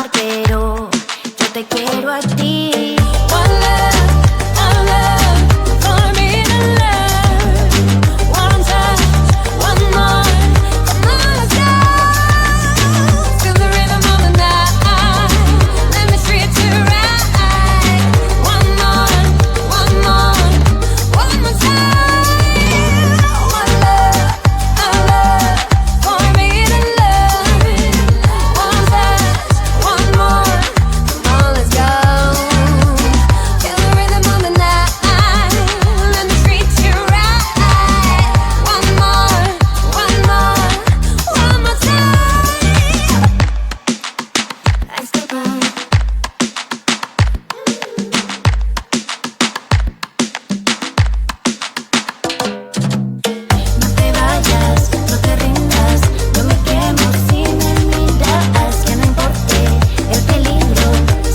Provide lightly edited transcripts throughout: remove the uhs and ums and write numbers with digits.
amar, pero yo te quiero a ti. One love, one love, for me to love. One touch, one more, come on, let's go. Feel the rhythm of the night, let me treat you right. One more, one more, one more time. One love, one love, for me to love. One touch, one more, come on, let's go. Feel the rhythm of the night, let me treat you right. One more, one more, one more time. Let's go. No te vayas, no te rindas, yo me quemo si me miras, que no importe el peligro,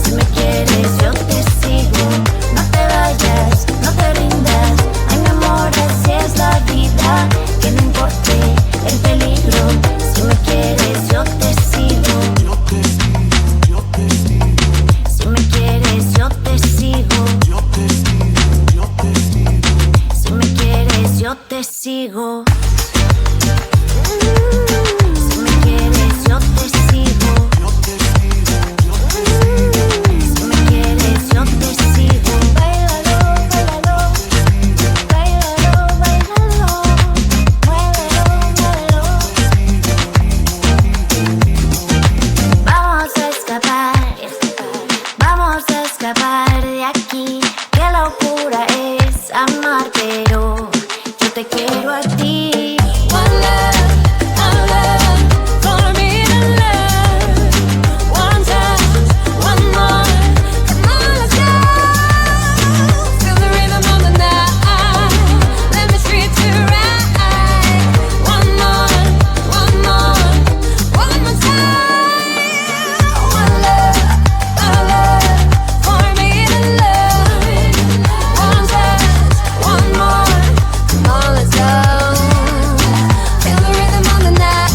si me quieres yo te sigo. No te vayas, no te rindas, ay mi amor, así es la vida, que no importe el peligro, si me quieres yo te sigo. Si me quieres yo te sigo. Si me quieres yo te sigo. Si me quieres yo te sigo. Si me quieres yo te sigo. Báilalo, báilalo, báilalo, báilalo, muévelo, muévelo. Vamos a escapar, vamos a escapar de aquí. Qué locura es amar, pero yo te quiero a ti. One love, for me to love. One touch, one more, come on, let's go. Feel the rhythm of the night, let me treat you right. One more, one more, one more time. One love, for me to love. One touch, one more, come on, let's go. Feel the rhythm of the night,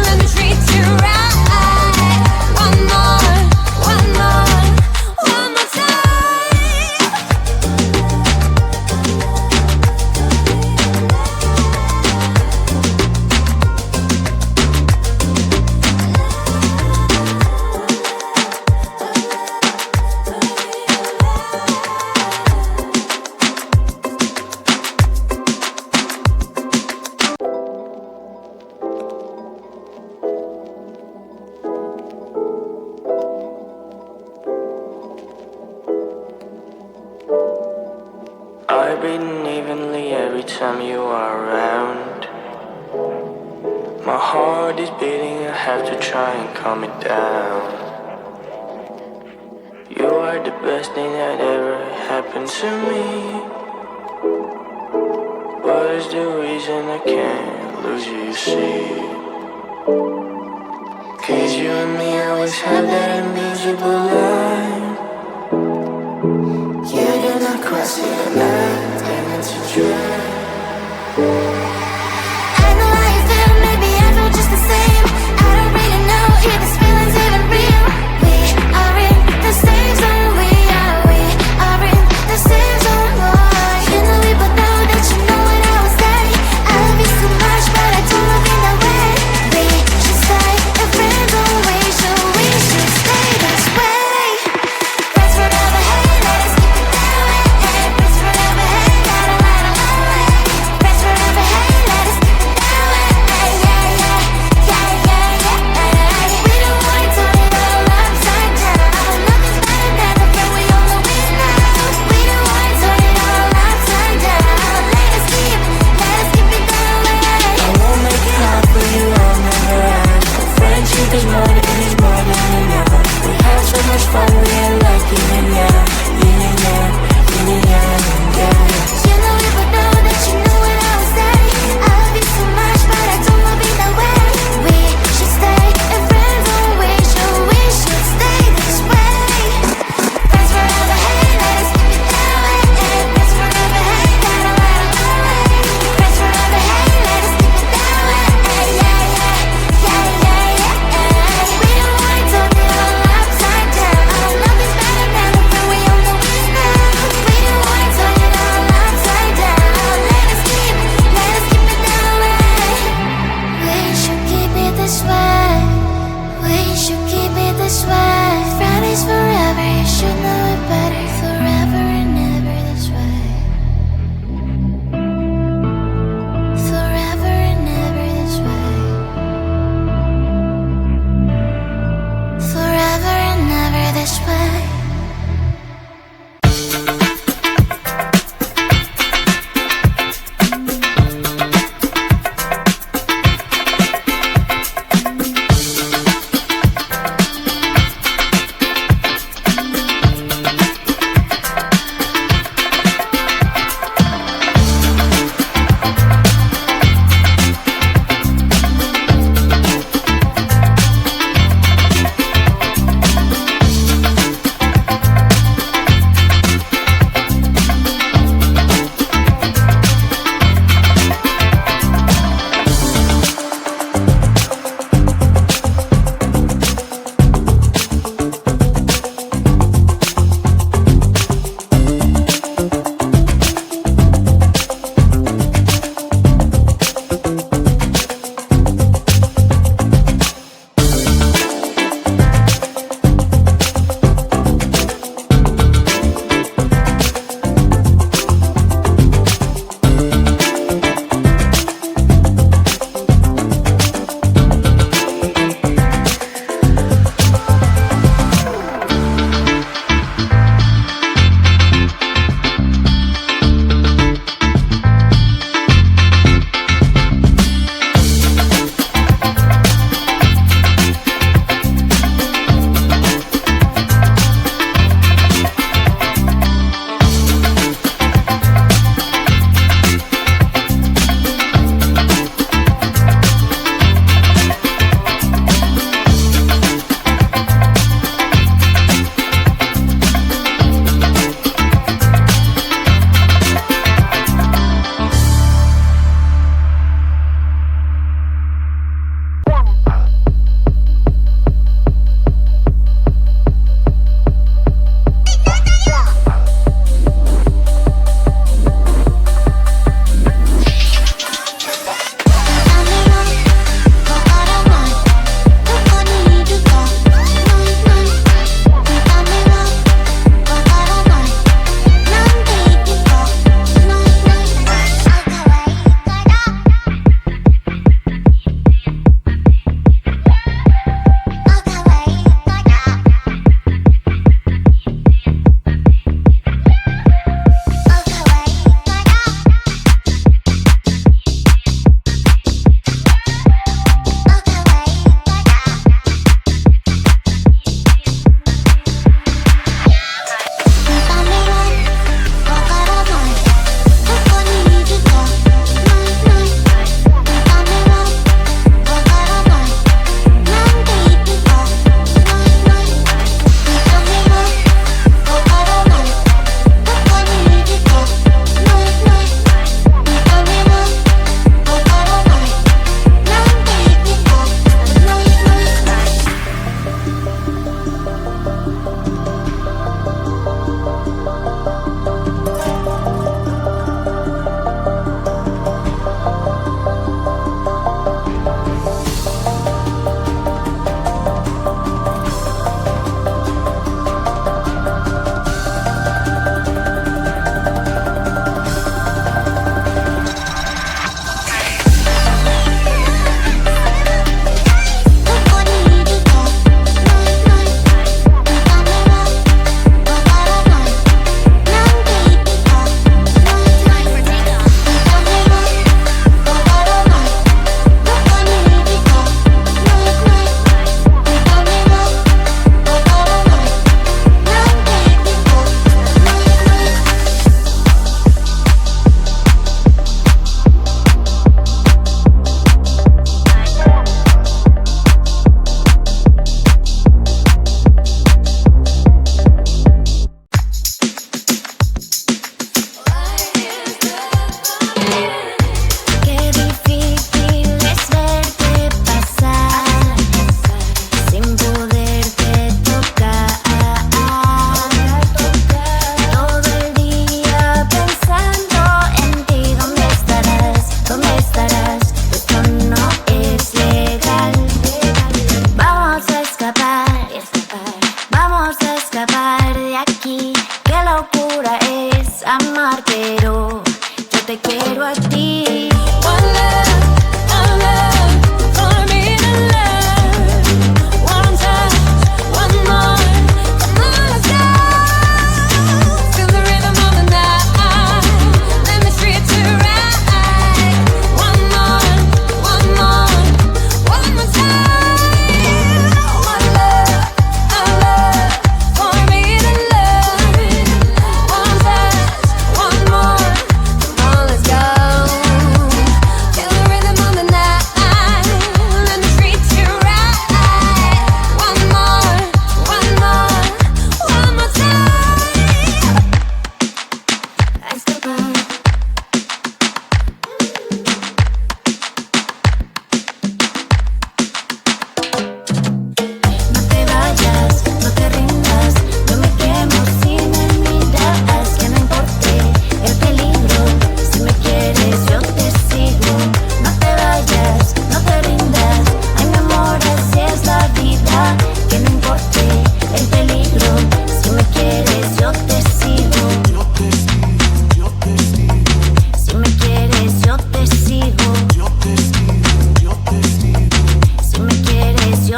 let me treat you right. One more, one more, one more time. I beat evenly every time you are around. My heart is beating, I have to try and calm it down. You are the best thing that ever happened to me. What is the reason I can't lose you, you see? Cause you and me always have that invisible line. Yeah, you're not crossing the line, and it's a drag. I know how you feel, maybe I feel just the same. I don't really know if this feeling's even real. We are in the same zone, we are in the same zone, boy. You know we both know that you know what I would say. I love you so much, but I don't look in that way. We should stay a friend, don't we? Should stay this way. Friends forever, hey, let us keep it that way. Hey, friends forever, hey, gotta ride a long way. Friends forever, hey.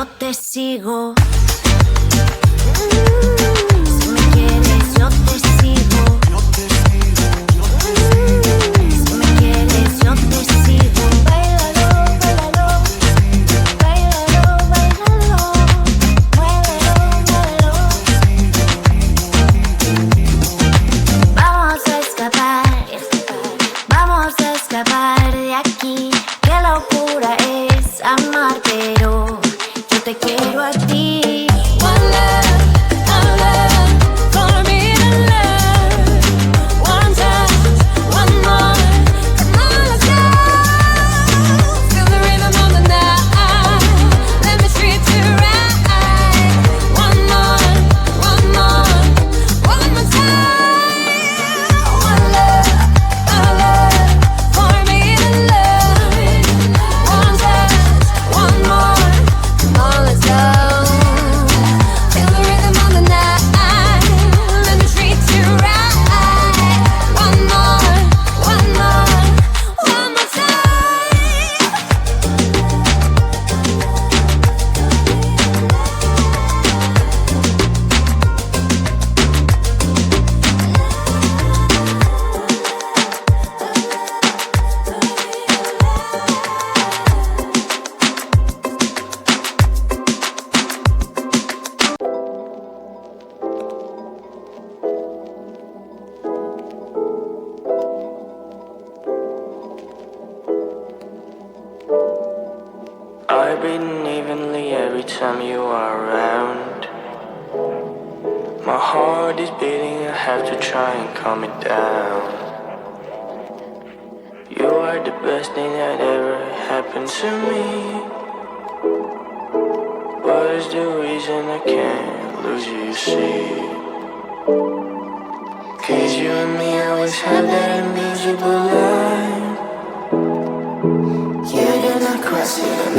yo te sigo. Si me quieres, yo te sigo. Si me quieres, yo te sigo. Báilalo, báilalo. Báilalo, báilalo. Muévelo, muévelo. Vamos a escapar. Vamos a escapar de aquí. Qué locura es amar, pero yo te quiero a ti. One love, for me to love. One touch, one more. Come on, let's go. Feel the rhythm of the night. Let me treat you right. One more, one more, one more time. One love, for me to love. One touch, one more. Come on, let's go. Feel the rhythm of the night. Let me treat you right. One more, one more, one more time. I breathe evenly every time you are around. My heart is beating, I have to try and calm it down. You are the best thing that ever happened to me. What is the reason I can't lose you, you see? Cause you and me always have that invisible line. You do not cross it, and